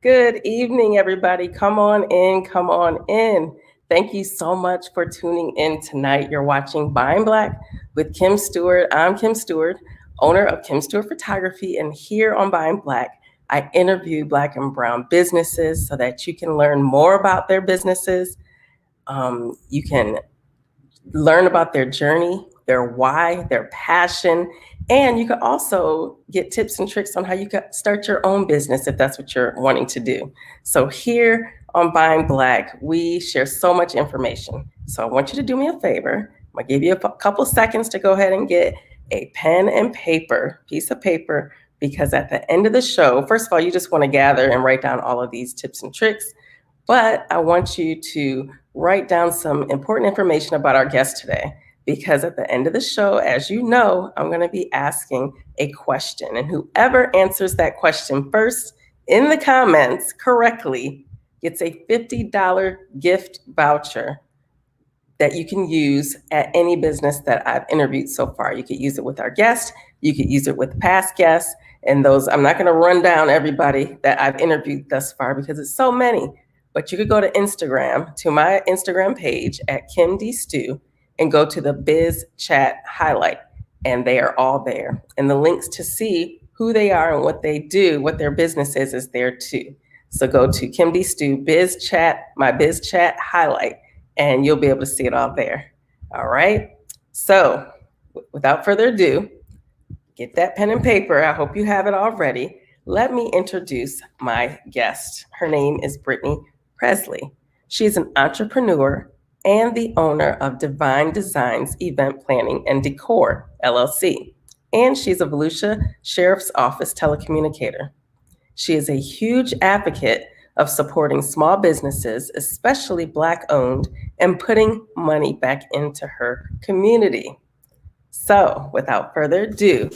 Good evening, everybody. Come on in, come on in. Thank you so much for tuning in tonight. You're watching Buying Black with Kim Steward. I'm Kim Steward, owner of Kim Steward Photography, and here on Buying Black, I interview Black and Brown businesses so that you can learn more about their businesses. You can learn about their journey, their why, their passion, and you can also get tips and tricks on how you can start your own business if that's what you're wanting to do. So here on Buying Black, we share so much information. So I want you to do me a favor. I'm gonna give you a couple seconds to go ahead and get a pen and piece of paper, because at the end of the show, first of all, you just want to gather and write down all of these tips and tricks. But I want you to write down some important information about our guest today, because at the end of the show, as you know, I'm going to be asking a question. And whoever answers that question first in the comments correctly gets a $50 gift voucher that you can use at any business that I've interviewed so far. You could use it with our guest. You could use it with past guests. And those, I'm not going to run down everybody that I've interviewed thus far because it's so many. But you could go to Instagram, to my Instagram page at Kim D. Stew, and go to the Biz Chat highlight, and they are all there. And the links to see who they are and what they do, what their business is there too. So go to Kim D. Stew Biz Chat, my Biz Chat highlight, and you'll be able to see it all there. All right. So without further ado, get that pen and paper. I hope you have it already. Let me introduce my guest. Her name is Brittany Presley. She's an entrepreneur and the owner of Divine Designs Event Planning and Decor, LLC. And she's a Volusia Sheriff's Office telecommunicator. She is a huge advocate of supporting small businesses, especially Black owned, and putting money back into her community. So, without further ado,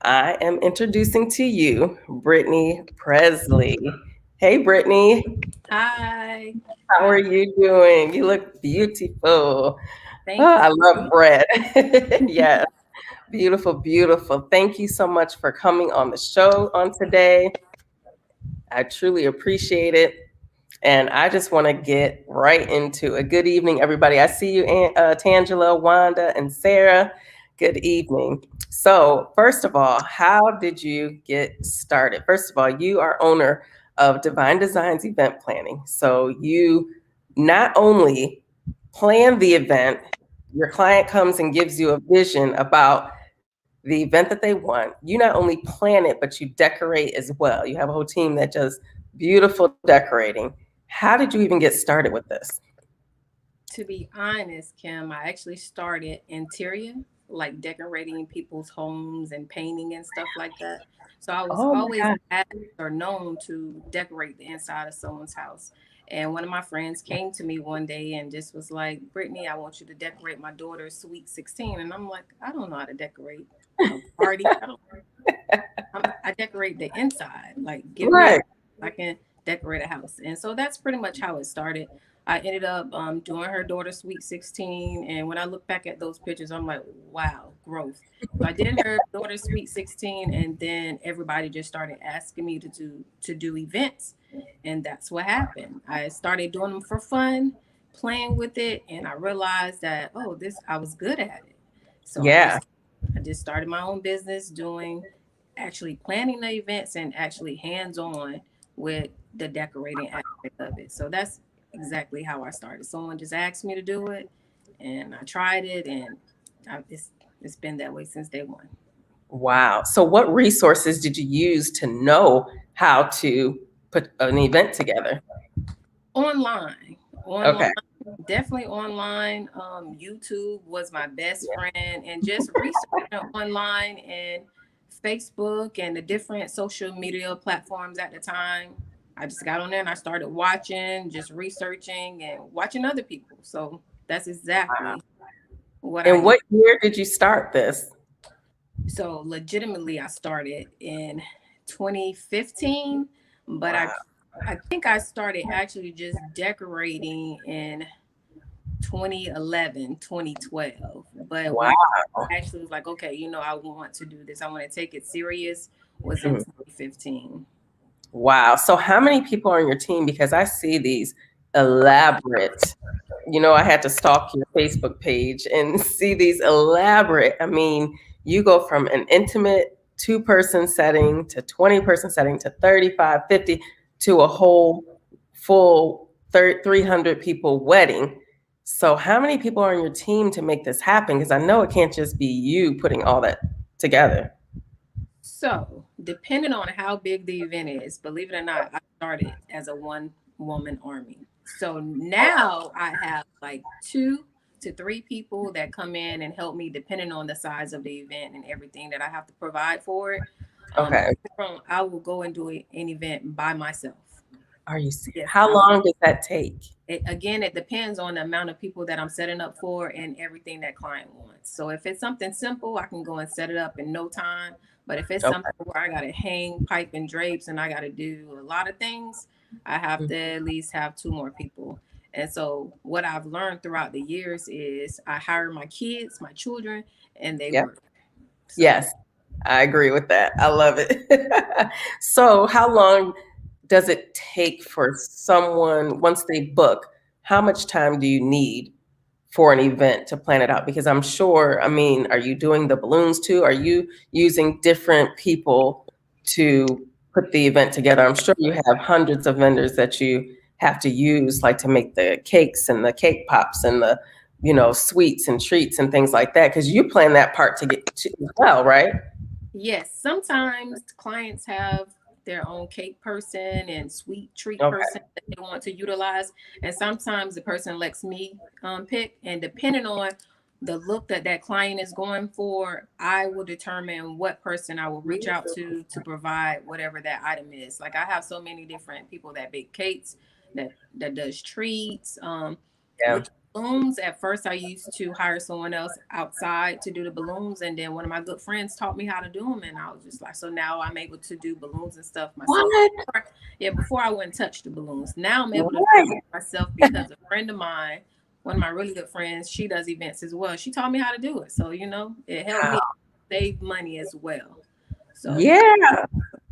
I am introducing to you Brittany Presley. Hey, Brittany. Hi. How are you doing? You look beautiful. Thank Oh, I you. love bread. Yes, beautiful, beautiful. Thank you so much for coming on the show on today. I truly appreciate it. And I just want to get right into a good evening, everybody. I see you, Tangela, Wanda, and Sarah. Good evening. So, first of all, how did you get started? First of all, you are owner of Divine Designs Event Planning. So, you not only plan the event, your client comes and gives you a vision about the event that they want. You not only plan it, but you decorate as well. You have a whole team that does beautiful decorating. How did you even get started with this? To be honest, Kim, I actually started interior, like decorating people's homes and painting and stuff like that. So I was Oh my always God. asked or known to decorate the inside of someone's house. And one of my friends came to me one day and just was like, Brittany, I want you to decorate my daughter's sweet 16. And I'm like, I don't know how to decorate a party. I decorate the inside. Like, give me a, Right. I can decorate a house. And so that's pretty much how it started. I ended up doing her daughter's sweet 16. And when I look back at those pictures, I'm like, wow, growth. So I did her daughter's sweet 16. And then everybody just started asking me to do events. And that's what happened. I started doing them for fun, playing with it. And I realized that, oh, I was good at it. So Yeah. I just started my own business doing actually planning the events and actually hands on with the decorating aspect of it. So that's exactly how I started. Someone just asked me to do it, and I tried it, and it's been that way since day one. Wow. So, what resources did you use to know how to put an event together? Online, online, Okay. definitely online. YouTube was my best friend, and just researching online and Facebook and the different social media platforms at the time. I just got on there and I started watching, just researching and watching other people. So that's exactly what I And did. what year did you start this? So legitimately, I started in 2015, but I Wow. I think I started actually just decorating in 2011, 2012. But when Wow. I actually was like, okay, I want to do this, I want to take it serious, was in Mhm. 2015. Wow. So, how many people are on your team? Because I see these elaborate, I had to stalk your Facebook page and see these elaborate. I mean, you go from an intimate two-person setting to 20-person setting to 35, 50 to a whole full 300 people wedding. So, how many people are on your team to make this happen? Because I know it can't just be you putting all that together. So, depending on how big the event is, believe it or not, I started as a one woman army. So now I have like 2 to 3 people that come in and help me, depending on the size of the event and everything that I have to provide for it. Okay. I will go and do an event by myself. Are you serious? Yes, How long does that take? again, it depends on the amount of people that I'm setting up for and everything that client wants. So if it's something simple, I can go and set it up in no time. But if it's something Okay. where I got to hang pipe and drapes and I got to do a lot of things, I have to at least have 2 more people. And so what I've learned throughout the years is I hire my kids, my children, and they Yep. work. So Yes, I agree with that. I love it. So, how long does it take for someone, once they book, how much time do you need for an event to plan it out? Because I'm sure, I mean, are you doing the balloons too? Are you using different people to put the event together? I'm sure you have hundreds of vendors that you have to use, like to make the cakes and the cake pops and the, sweets and treats and things like that. Because you plan that part to get to as well, right? Yes, sometimes clients have their own cake person and sweet treat Okay. person that they want to utilize, and sometimes the person lets me pick. And depending on the look that that client is going for, I will determine what person I will reach out to provide whatever that item is. Like I have so many different people that bake cakes, that does treats. Yeah. With balloons, at first I used to hire someone else outside to do the balloons, and then one of my good friends taught me how to do them, and I was just like, so now I'm able to do balloons and stuff myself. What? Yeah, before I wouldn't touch the balloons. Now I'm able to do Right. it myself because a friend of mine, one of my really good friends, she does events as well. She taught me how to do it, so it helped Wow. me save money as well. So Yeah.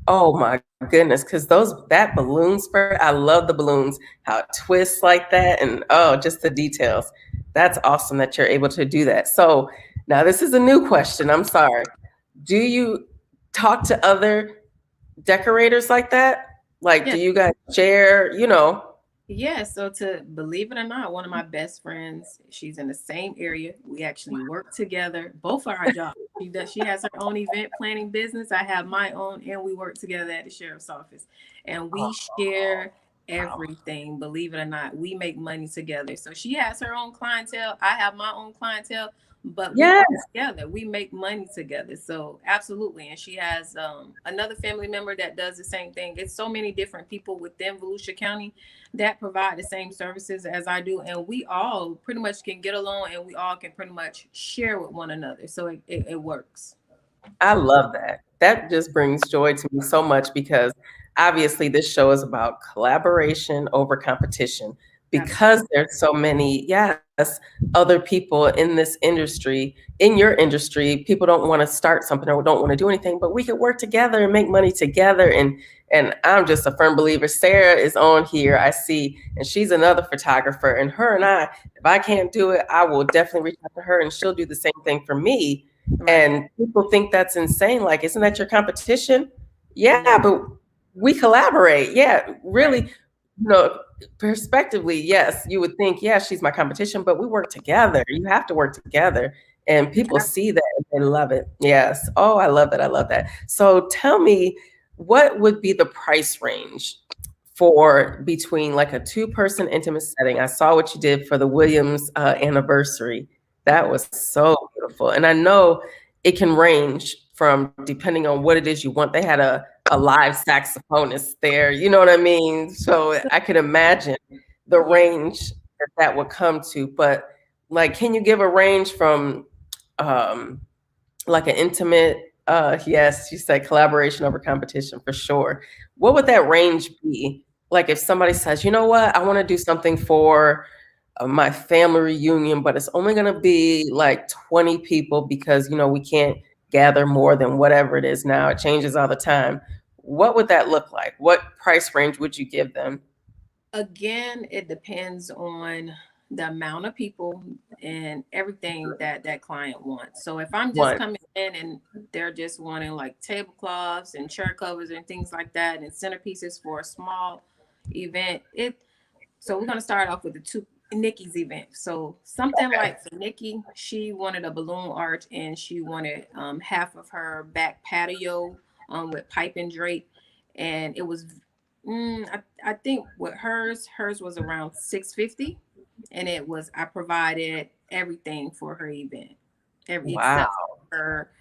Oh my goodness, because that balloon spurt, I love the balloons, how it twists like that, and oh, just the details. That's awesome that you're able to do that. So now this is a new question. I'm sorry. Do you talk to other decorators like that? Like, yeah. do you guys share, Yeah, so to believe it or not, one of my best friends, she's in the same area. We actually work together, both of our jobs. She has her own event planning business. I have my own, and we work together at the sheriff's office. And we share wow. everything, believe it or not. We make money together. So she has her own clientele. I have my own clientele, but we Yes. work together. We make money together. So absolutely. And she has another family member that does the same thing. It's so many different people within Volusia County that provide the same services as I do, and we all pretty much can get along, and we all can pretty much share with one another. So it works. I love that. That just brings joy to me so much because obviously this show is about collaboration over competition Absolutely. because there's so many, yes, other people in this industry, in your industry, people don't want to start something or don't want to do anything, but we could work together and make money together. And I'm just a firm believer. Sarah is on here, I see, and she's another photographer. And her and I, if I can't do it, I will definitely reach out to her and she'll do the same thing for me. Right. And people think that's insane. Like, isn't that your competition? Yeah, No. but we collaborate. Yeah, really, Right. perspectively, yes, you would think, yeah, she's my competition, but we work together. You have to work together. And people see that and they love it. Yes. Oh, I love that. I love that. So tell me, what would be the price range for between like a two-person intimate setting? I saw what you did for the Williams anniversary. That was so beautiful. And I know it can range from depending on what it is you want. They had a live saxophonist there, you know what I mean? So I could imagine the Yeah. range that would come to. But like, can you give a range from um, like an intimate, yes, you said collaboration over competition for sure. What would that range be? Like if somebody says, you know what, I want to do something for my family reunion, but it's only going to be like 20 people because, we can't gather more than whatever it is now. It changes all the time. What would that look like? What price range would you give them? Again, it depends on the amount of people and everything that that client wants. So if I'm just One. coming in and they're just wanting like tablecloths and chair covers and things like that and centerpieces for a small event, so we're gonna start off with the two Nikki's event. So something Okay. like for Nikki, she wanted a balloon arch and she wanted half of her back patio with pipe and drape, and it was I think with hers was around 650, and it was I provided everything for her event, every Wow. except for her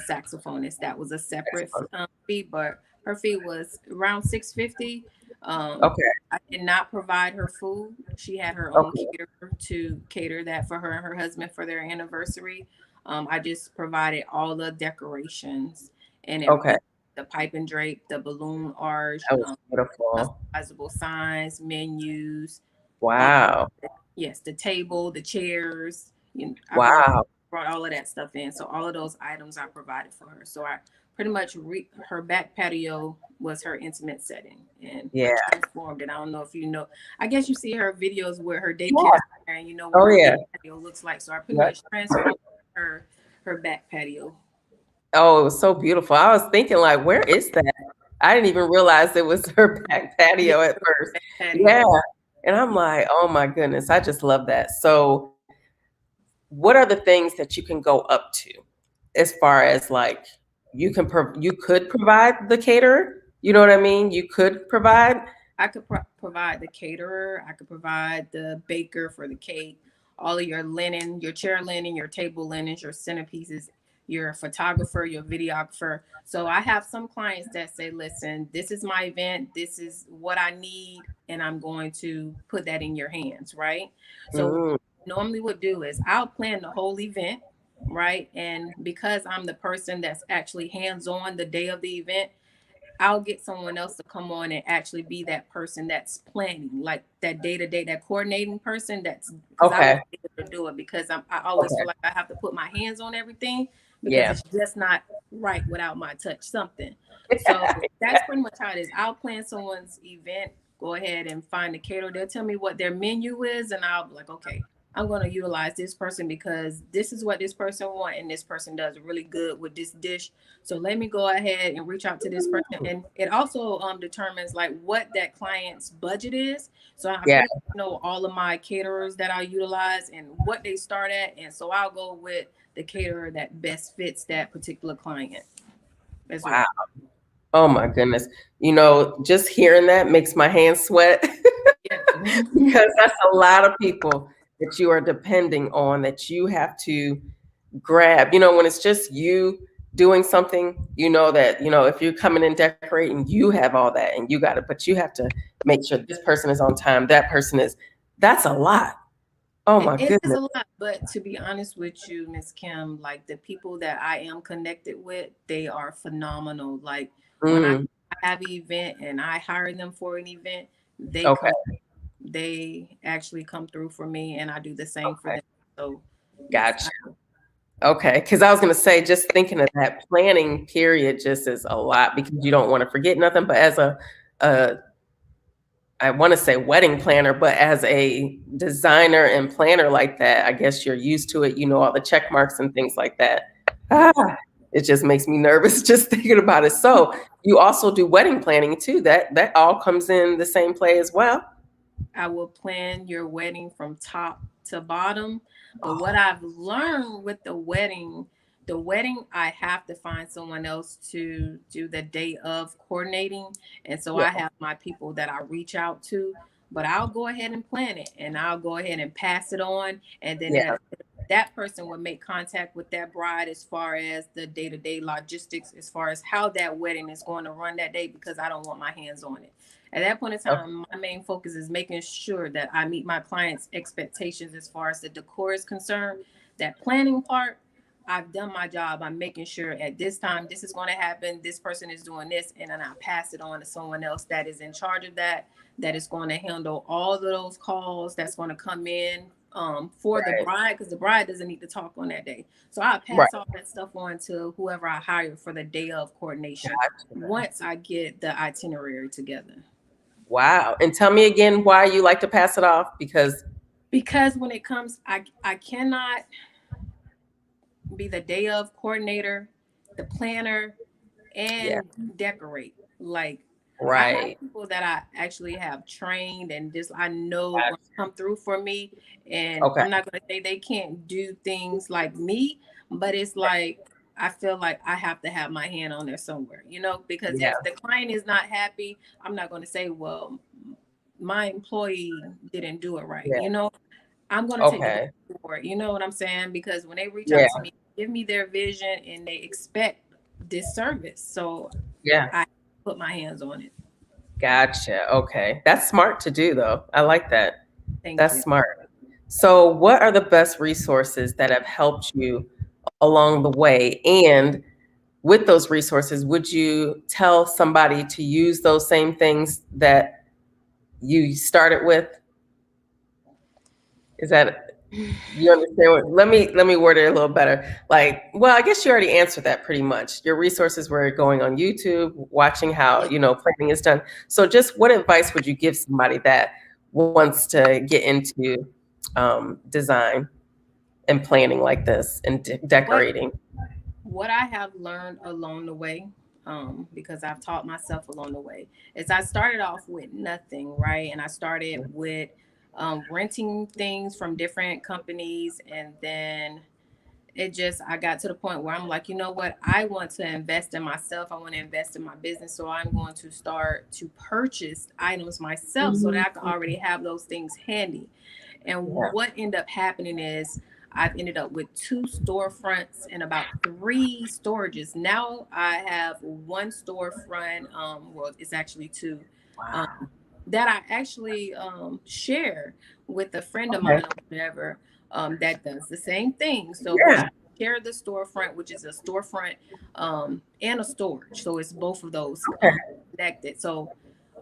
saxophonist. That was a separate fee, but her fee was around 650. Um, Okay. I did not provide her food. She had her own Okay. caterer to cater that for her and her husband for their anniversary. I just provided all the decorations and Okay. everything, the pipe and drape, the balloon arch, That was beautiful. customizable signs, menus. Uh, Wow. yes, the table, the chairs. I Wow. brought all of that stuff in. So all of those items I provided for her. So I pretty much her back patio was her intimate setting, and I Yeah. transformed it. I don't know if you know. I guess you see her videos where her daycare Yeah. and you know what Oh her yeah. back patio looks like. So I pretty Yep. much transformed her back patio. Oh, it was so beautiful. I was thinking like, where is that? I didn't even realize it was her back Yeah, patio at first. patio. Yeah. And I'm like, oh my goodness, I just love that. So, what are the things that you can go up to as far as like you could provide the caterer? You know what I mean? You could provide. I could provide the caterer. I could provide the baker for the cake, all of your linen, your chair linen, your table linens, your centerpieces, your photographer, your videographer. So I have some clients that say, listen, this is my event. This is what I need. And I'm going to put that in your hands. Right. So Mm, normally what do is I'll plan the whole event. Right. And because I'm the person that's actually hands on the day of the event, I'll get someone else to come on and actually be that person that's planning, like that day to day, that coordinating person. That's because I okay. won't be able to do it because I always feel Okay. like I have to put my hands on everything because Yeah. it's just not right without my touch something. So that's pretty much how it is. I'll plan someone's event, go ahead and find the caterer. They'll tell me what their menu is, and I'll be like, okay, I'm going to utilize this person because this is what this person want, and this person does really good with this dish. So let me go ahead and reach out to this person, and it also determines like what that client's budget is. So I Yeah. pretty much know all of my caterers that I utilize and what they start at, and so I'll go with the caterer that best fits that particular client as Wow. well. Oh my goodness. Just hearing that makes my hands sweat Yeah. because that's a lot of people that you are depending on that you have to grab. When it's just you doing something, that, if you're coming in decorating, you have all that and you got it, but you have to make sure this person is on time, that person is, that's a lot. Oh my It is goodness. a lot, but to be honest with you, Miss Kim, like the people that I am connected with, they are phenomenal. Like when I Mm, have an event and I hire them for an event, they okay. come, they actually come through for me, and I do the same for Okay. them. So yes, Gotcha. Okay. Because I was going to say, just thinking of that planning period just is a lot because you don't want to forget nothing. But as a I want to say wedding planner, but as a designer and planner like that, I guess you're used to it. You know all the check marks and things like that. Ah, it just makes me nervous just thinking about it. So you also do wedding planning too. That all comes in the same play as well. I will plan your wedding from top to bottom. But what I've learned with the wedding, I have to find someone else to do the day of coordinating. And so Yeah, I have my people that I reach out to, but I'll go ahead and plan it and I'll go ahead and pass it on. And then yeah, that person would make contact with that bride as far as the day to day logistics, as far as how that wedding is going to run that day, because I don't want my hands on it. At that point in okay, time, my main focus is making sure that I meet my clients' expectations as far as the decor is concerned. That planning part, I've done my job. I'm making sure at this time this is going to happen. This person is doing this, and then I pass it on to someone else that is in charge of that. That is going to handle all of those calls. That's going to come in for the right, bride, because the bride doesn't need to talk on that day. So I right. pass all that stuff on to whoever I hire for the day of coordination once I get the itinerary together. Wow. And tell me again why you like to pass it off because Because when it comes, I cannot be the day of coordinator, the planner, yeah, and decorate. Like I have right. people that I actually have trained and just I know going to come through for me. And Okay. I'm not going to say they can't do things like me, but it's like I feel like I have to have my hand on there somewhere, because Yeah. if the client is not happy, I'm not going to say, well, my employee didn't do it right. Yeah. I'm going to take the Okay. blame for it. You know what I'm saying? Because when they reach Yeah. out to me, give me their vision and they expect this service. So Yeah. I put my hands on it. Gotcha. Okay. That's smart to do though. I like that. Thank That's you. smart. So, what are the best resources that have helped you along the way? And with those resources, would you tell somebody to use those same things that you started with? Is that you understand what let me word it a little better. Like, well, I guess you already answered that pretty much. Your resources were going on YouTube, watching how, Yeah. planning is done. So just what advice would you give somebody that wants to get into design and planning like this and What decorating? what I have learned along the way, because I've taught myself along the way. Is I started off with nothing, right? And I started with renting things from different companies, and then I got to the point where I'm like, you know what? I want to invest in myself. I want to invest in my business. So I'm going to start to purchase items myself so that I can already have those things handy. And what ended up happening is I've ended up with 2 storefronts and about 3 storages. Now I have 1 storefront. Well, it's actually 2. Um, Wow. that I actually share with a friend of Okay. mine or whatever, that does the same thing. So we Yeah. share the storefront, which is a storefront and a storage. So it's both of those Okay. connected. So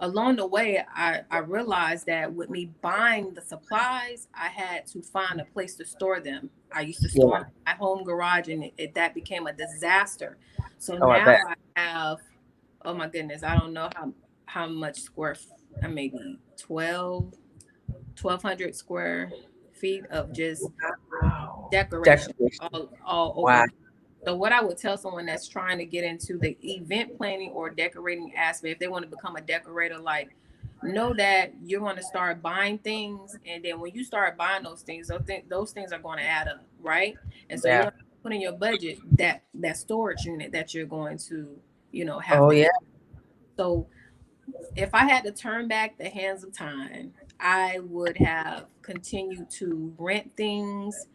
along the way, I realized that with me buying the supplies, I had to find a place to store them. I used to store Yeah. them in my home garage, and that became a disaster. So Oh, I now bet. I have, oh my goodness, I don't know how much maybe 1,200 square feet of just Wow. decoration Decoration. all over Wow. the place. So what I would tell someone that's trying to get into the event planning or decorating aspect, if they want to become a decorator, like, know that you're going to start buying things, and then when you start buying those things, those things are going to add up, right? And so you're Yeah. going to put in your budget that storage unit that you're going to, have Oh, to yeah. get. So if I had to turn back the hands of time, I would have continued to rent things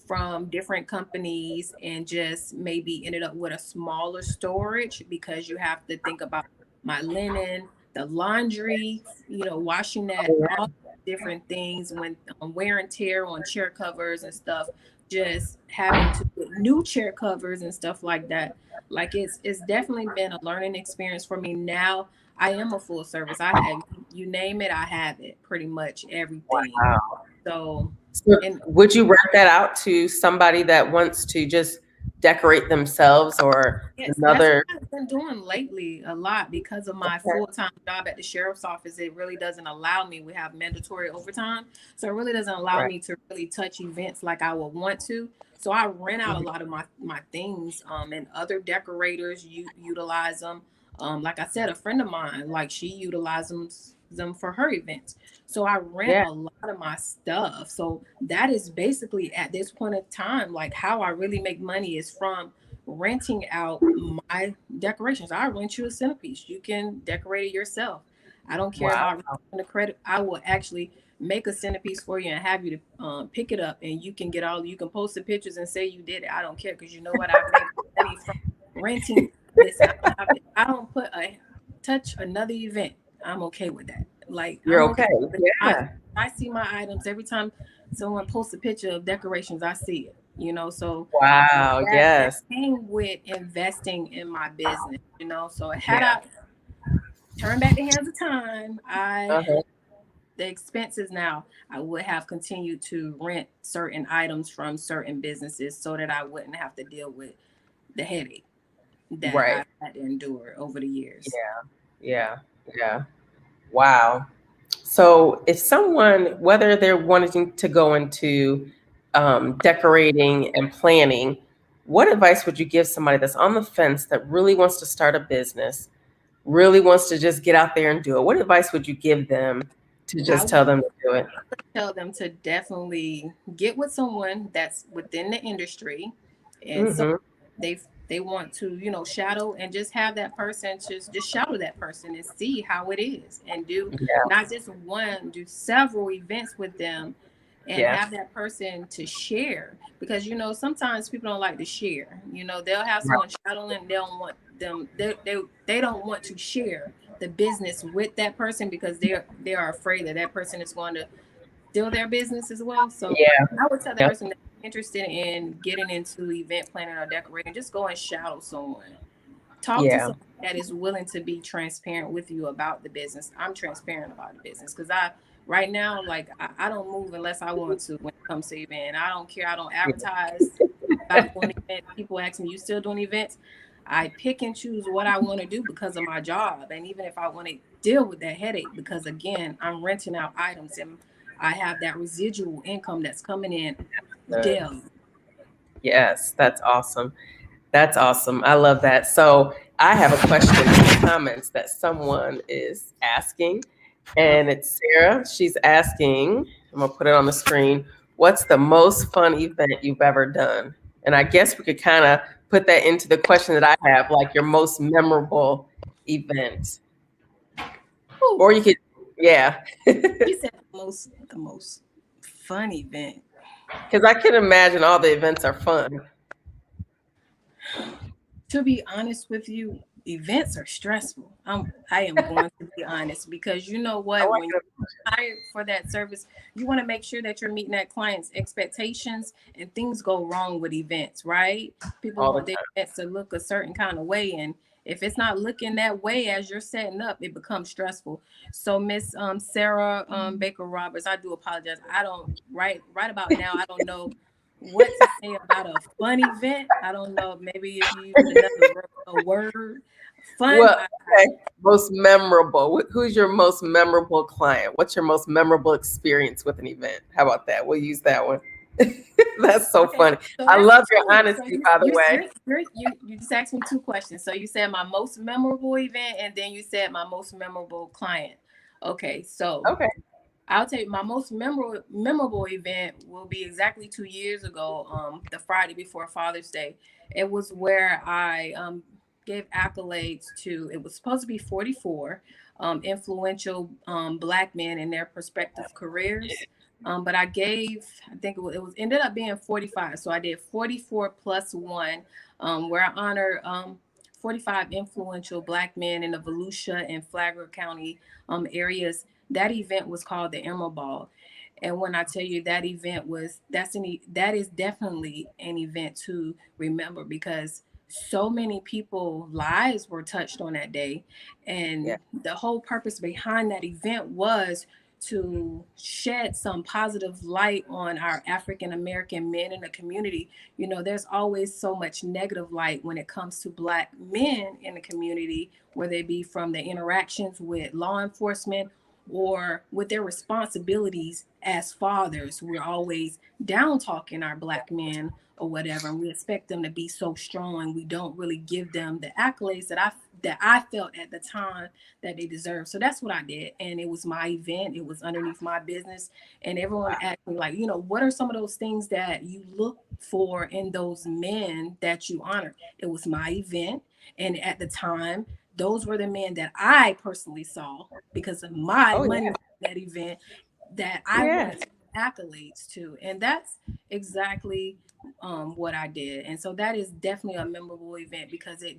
from different companies and just maybe ended up with a smaller storage, because you have to think about my linen, the laundry, washing that, Oh, all different things when wear and tear on chair covers and stuff, just having to get new chair covers and stuff like that. Like it's definitely been a learning experience for me. Now I am a full service. I have, you name it, I have it, pretty much everything. wow. So, So and would you rent that out to somebody that wants to just decorate themselves or yes, that's another? what I've been doing lately a lot because of my Okay. full-time job at the sheriff's office. It really doesn't allow me. We have mandatory overtime. So it really doesn't allow Right. me to really touch events like I would want to. So I rent out a lot of my things, and other decorators utilize them. Like I said, a friend of mine, like, she utilizes them for her events. So I rent Yeah. a lot of my stuff. So that is basically at this point in time, like, how I really make money is from renting out my decorations. I rent you a centerpiece. You can decorate it yourself. I don't care Wow. about the credit. I will actually make a centerpiece for you and have you to pick it up, and you can you can post the pictures and say you did it. I don't care, because you know what? I've made money from renting this. I don't put a touch another event. I'm okay with that. Like, You're I'm okay. okay with it. Yeah. I see my items every time someone posts a picture of decorations. I see it. So Wow. that Yes. came with investing in my business. So had Yeah. I turned back the hands of time, Uh-huh. the expenses now, I would have continued to rent certain items from certain businesses so that I wouldn't have to deal with the headache that Right. I had to endure over the years. Yeah. Yeah. Yeah. Wow. So, if someone, whether they're wanting to go into decorating and planning, what advice would you give somebody that's on the fence that really wants to start a business, really wants to just get out there and do it? What advice would you give them to I just would tell them to do it? tell them to definitely get with someone that's within the industry, and so Mm-hmm. they want to, shadow, and just have that person, just shadow that person and see how it is, and do Yeah. not just one, do several events with them, and Yeah. have that person to share, because sometimes people don't like to share. They'll have Right. someone shadowing, they don't want them they don't want to share the business with that person, because they are afraid that that person is going to steal their business as well. So Yeah. I would tell the Yep. person that's interested in getting into event planning or decorating, just go and shadow someone. Talk to Yeah. someone that is willing to be transparent with you about the business. I'm transparent about the business, because I right now, like, I don't move unless I want to when it comes to event. I don't care. I don't advertise. Stop doing events. People ask me, "You still doing events?" I pick and choose what I want to do because of my job, and even if I want to deal with that headache, because again, I'm renting out items and I have that residual income that's coming in Good. daily. Yes, that's awesome. That's awesome. I love that. So I have a question in the comments that someone is asking, and it's Sarah. She's asking, I'm gonna put it on the screen. What's the most fun event you've ever done? And I guess we could kind of put that into the question that I have, like your most memorable event. Ooh, Or you could, yeah. you said the most fun event. Because I can imagine all the events are fun. To be honest with you, events are stressful. I am going to be honest because you know I what, like when it you're hired for that service, you want to make sure that you're meeting that client's expectations, and things go wrong with events, right? People all the want their time. events to look a certain kind of way, and if it's not looking that way as you're setting up, it becomes stressful. So Miss Sarah Baker Roberts, I do apologize. I don't right about now. I don't know what to say about a fun event. I don't know. Maybe if you use a word, fun. Well, okay. Most memorable. Who's your most memorable client? What's your most memorable experience with an event? How about that? We'll use that one. That's so Okay, funny. so I that's love your two. So honesty, by the way. you just asked me two questions. So you said my most memorable event, and then you said my most memorable client. Okay, so Okay. I'll tell you my most memorable event will be exactly 2 years ago, the Friday before Father's Day. It was where I gave accolades to. It was supposed to be 44 influential Black men in their prospective careers. But I think it was ended up being 45. So I did 44 plus one, where I honor 45 influential Black men in the Volusia and Flagler County areas. That event was called the Emerald Ball. And when I tell you that event was, that is definitely an event to remember, because so many people lives were touched on that day. Yeah. And the whole purpose behind that event was to shed some positive light on our African American men in the community. You know, there's always so much negative light when it comes to Black men in the community, whether it be from the interactions with law enforcement or with their responsibilities as fathers. We're always down talking our Black men or whatever, and we expect them to be so strong. We don't really give them the accolades that I felt at the time that they deserve. So that's what I did, and it was my event. It was underneath my business, and everyone asked me, like, what are some of those things that you look for in those men that you honor? It was my event, and at the time, those were the men that I personally saw because of my Oh money yeah. in that event, that I Yeah. wanted to give accolades to. And that's exactly what I did. And so that is definitely a memorable event, because it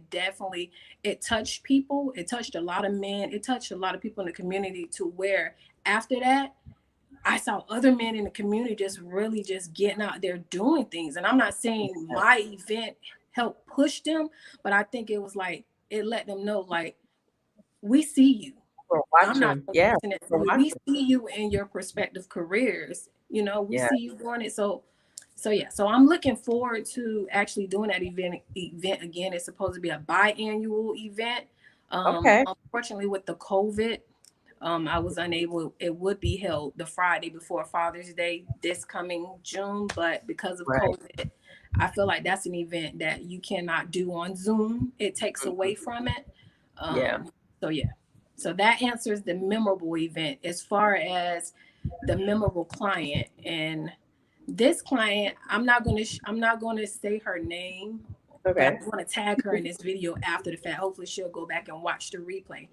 touched people. It touched a lot of men. It touched a lot of people in the community, to where after that, I saw other men in the community just really just getting out there doing things. And I'm not saying my event helped push them, but I think it was like, it let them know, like, we see you. We're I'm not watching. the Yeah. person that We're we watching. see you in your prospective careers. We Yeah. see you doing it. So yeah. So I'm looking forward to actually doing that event again. It's supposed to be a biannual event. Okay. Unfortunately, with the COVID, I was unable. It would be held the Friday before Father's Day this coming June, but because of Right. COVID, I feel like that's an event that you cannot do on Zoom. It takes away Mhm. from it. Yeah. So yeah. So that answers the memorable event. As far as the memorable client, and this client, I'm not going to say her name, but I Okay. want to tag her in this video after the fact. Hopefully she'll go back and watch the replay.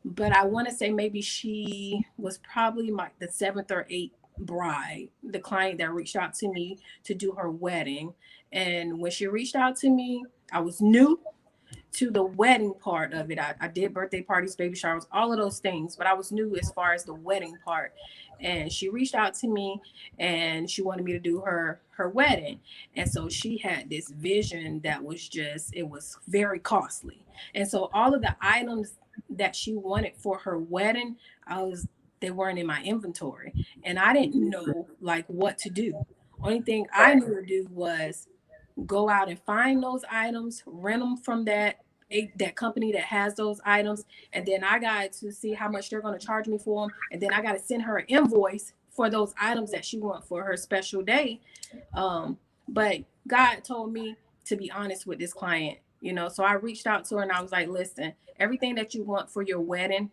But I want to say maybe she was probably the seventh or eighth bride, the client that reached out to me to do her wedding. And when she reached out to me, I was new to the wedding part of it. I did birthday parties, baby showers, all of those things, but I was new as far as the wedding part. And she reached out to me, and she wanted me to do her wedding. And so she had this vision that was just, it was very costly. And so all of the items that she wanted for her wedding, they weren't in my inventory. And I didn't know like what to do. Only thing I Right. knew to do was go out and find those items, rent them from that company that has those items, and then I got to see how much they're going to charge me for them, and then I got to send her an invoice for those items that she wants for her special day. But God told me to be honest with this client, you know. So I reached out to her and I was like, listen, everything that you want for your wedding,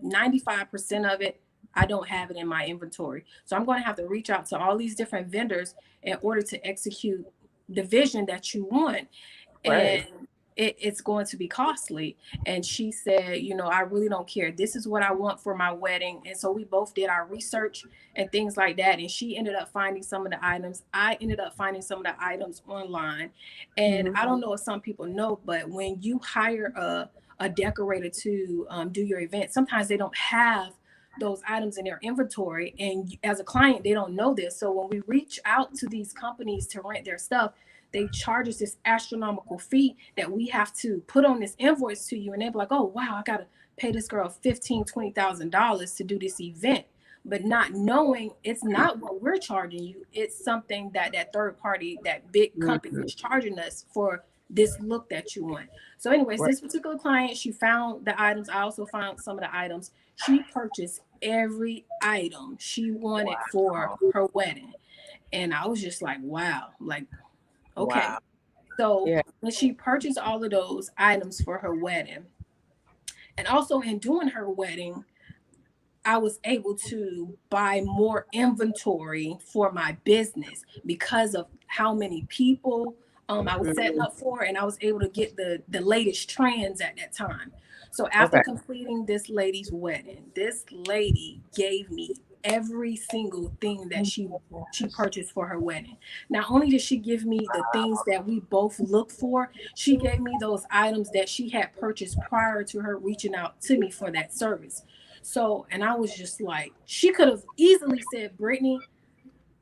95% of it, I don't have it in my inventory. So I'm going to have to reach out to all these different vendors in order to execute the vision that you want. Right. And it's going to be costly. And she said, you know, I really don't care. This is what I want for my wedding. And so we both did our research and things like that. And she ended up finding some of the items. I ended up finding some of the items online. And I don't know if some people know, but when you hire a decorator to do your event, sometimes they don't have those items in their inventory. And as a client, they don't know this. So when we reach out to these companies to rent their stuff, they charge us this astronomical fee that we have to put on this invoice to you. And they're like, oh, wow, I got to pay this girl $15,000-$20,000 to do this event. But not knowing it's not what we're charging you. It's something that that third party, that big company is charging us for this look that you want. So anyways, this particular client, she found the items. I also found some of the items. She purchased every item she wanted for her wedding. And I was just like, wow, like, okay. Wow. So when she purchased all of those items for her wedding, and also in doing her wedding, I was able to buy more inventory for my business because of how many people I was setting up for, and I was able to get the latest trends at that time. So after completing this lady's wedding, this lady gave me every single thing that she purchased for her wedding. Not only did she give me the things that we both look for, she gave me those items that she had purchased prior to her reaching out to me for that service. So, and I was just like, she could have easily said, Brittany,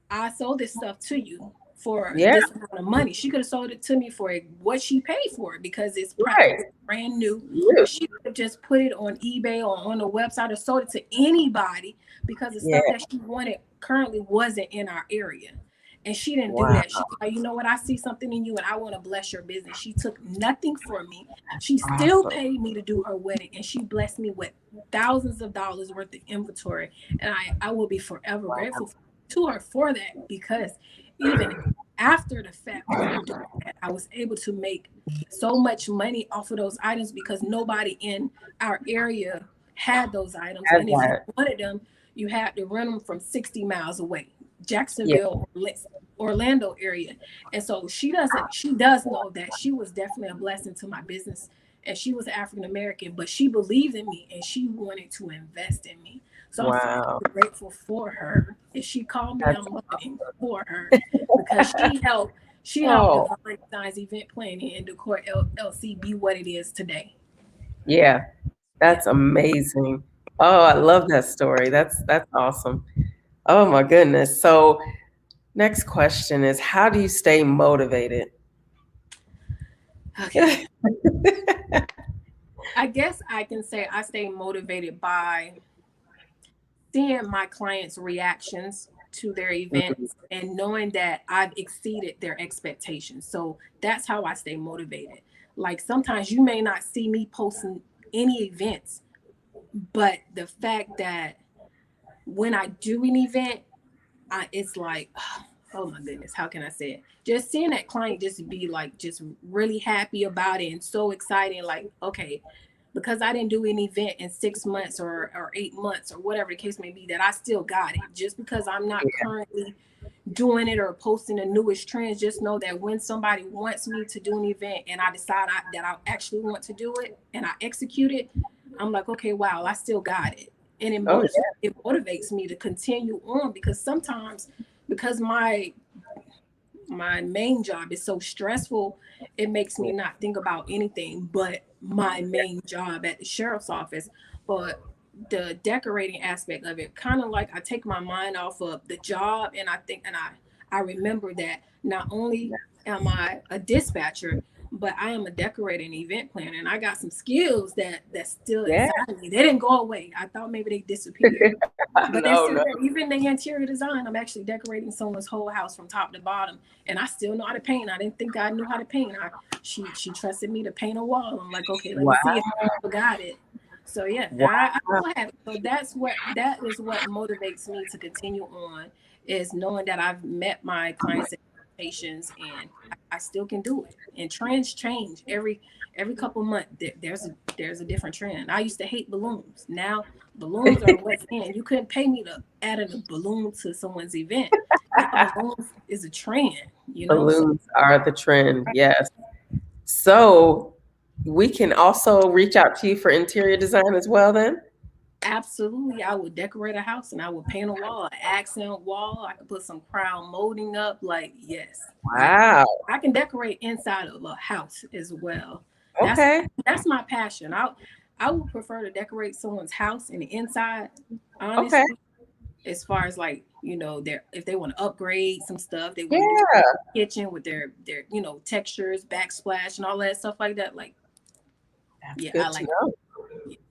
I sold this stuff to you for this amount of money. She could have sold it to me for what she paid for it because it's practically brand new. Or she could have just put it on eBay or on the website or sold it to anybody because the stuff that she wanted currently wasn't in our area. And she didn't do that. She's like, you know what? I see something in you and I want to bless your business. She took nothing from me. She still paid me to do her wedding and she blessed me with thousands of dollars worth of inventory. And I will be forever grateful to her for that because even after the fact of her doing that, I was able to make so much money off of those items because nobody in our area had those items. And if you wanted them, you had to rent them from 60 miles away. Jacksonville, Orlando area. And so she does know that she was definitely a blessing to my business and she was African American, but she believed in me and she wanted to invest in me. So I'm so grateful for her. If she called me, I'm looking for her because she helped Divine Designs event planning and Decor LLC be what it is today. Yeah, that's amazing. Oh, I love that story. That's awesome. Oh my goodness. So next question is, how do you stay motivated? Okay. I guess I can say I stay motivated by seeing my clients' reactions to their events and knowing that I've exceeded their expectations. So that's how I stay motivated. Like sometimes you may not see me posting any events, but the fact that when I do an event, it's like, oh my goodness, how can I say it? Just seeing that client just be like, just really happy about it and so excited, like, okay, because I didn't do an event in 6 months or 8 months or whatever the case may be, that I still got it. Just because I'm not currently doing it or posting the newest trends, just know that when somebody wants me to do an event and I decide that I actually want to do it and I execute it, I'm like, okay, wow, I still got it. And it motivates me to continue on because sometimes, because my main job is so stressful, it makes me not think about anything but my main job at the sheriff's office. But the decorating aspect of it, kind of like I take my mind off of the job and I remember that not only am I a dispatcher, but I am a decorator and event planner, and I got some skills that still inside me. They didn't go away. I thought maybe they disappeared, but they're still there. Even the interior design, I'm actually decorating someone's whole house from top to bottom, and I still know how to paint. I didn't think I knew how to paint. She trusted me to paint a wall. I'm like, okay, let me see if I got it. So yeah, I still have it. So that is what motivates me to continue on, is knowing that I've met my clients' expectations and I I still can do it. And trends change every couple months. There's a different trend. I used to hate balloons. Now balloons are what's in. You couldn't pay me to add a balloon to someone's event. Now balloons is a trend, So Balloons are the trend. Yes. So we can also reach out to you for interior design as well then? absolutely, I would decorate a house and I would paint a wall, an accent wall. I could put some crown molding up. Like, yes, Wow. I can decorate inside of a house as well. That's Okay. that's my passion. I would prefer to decorate someone's house in the inside, Okay. honestly. As far as like, their if they want to upgrade some stuff, they want to do Yeah. kitchen with their textures, backsplash, and all that stuff like that. Like, That's yeah, good I to like. know.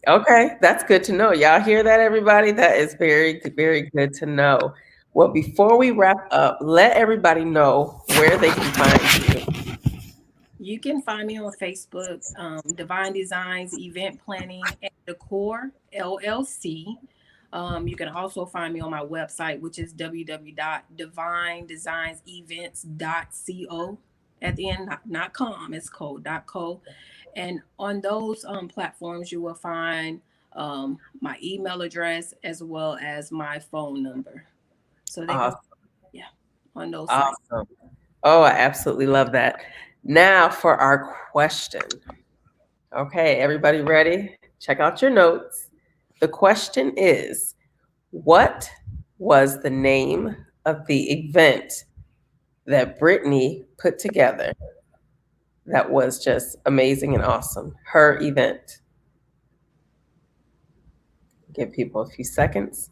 Okay, that's good to know. Y'all hear that, everybody? That is very, very good to know. Well, before we wrap up, let everybody know where they can find you. You can find me on Facebook, Divine Designs Event Planning and Decor LLC. You can also find me on my website, which is www.divinedesignsevents.co. At the end, not com, it's co. And on those platforms, you will find my email address as well as my phone number. So they can, Awesome. yeah, on those sites. Awesome. Oh, I absolutely love that. Now for our question. Okay, everybody ready? Check out your notes. The question is, what was the name of the event that Brittany put together that was just amazing and awesome? Her event. Give people a few seconds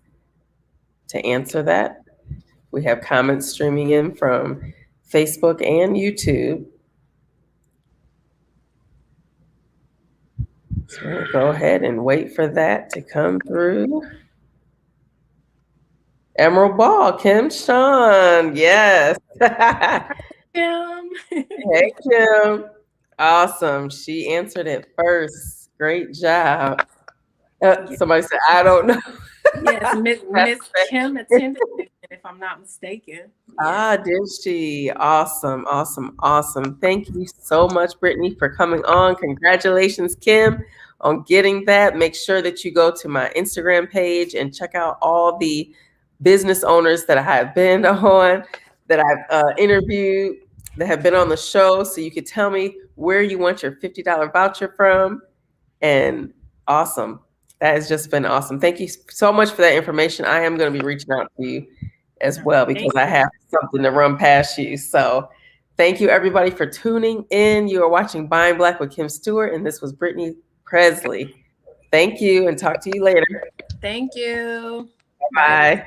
to answer that. We have comments streaming in from Facebook and YouTube. So we'll go ahead and wait for that to come through. Emerald Ball, Kim Sean. Yes. Kim. Hey, Kim. Awesome. She answered it first. Great job. Somebody said, I don't know. Yes, Miss Kim attended it, if I'm not mistaken. Ah, did she? Awesome, awesome, awesome. Thank you so much, Brittany, for coming on. Congratulations, Kim, on getting that. Make sure that you go to my Instagram page and check out all the business owners that I have been on, that I've interviewed, that have been on the show. So you could tell me where you want your $50 voucher from. And awesome. That has just been awesome. Thank you so much for that information. I am going to be reaching out to you as well because I have something to run past you. So thank you everybody for tuning in. You are watching Buying Black with Kim Steward, and this was Brittany Presley. Thank you and talk to you later. Thank you. Bye.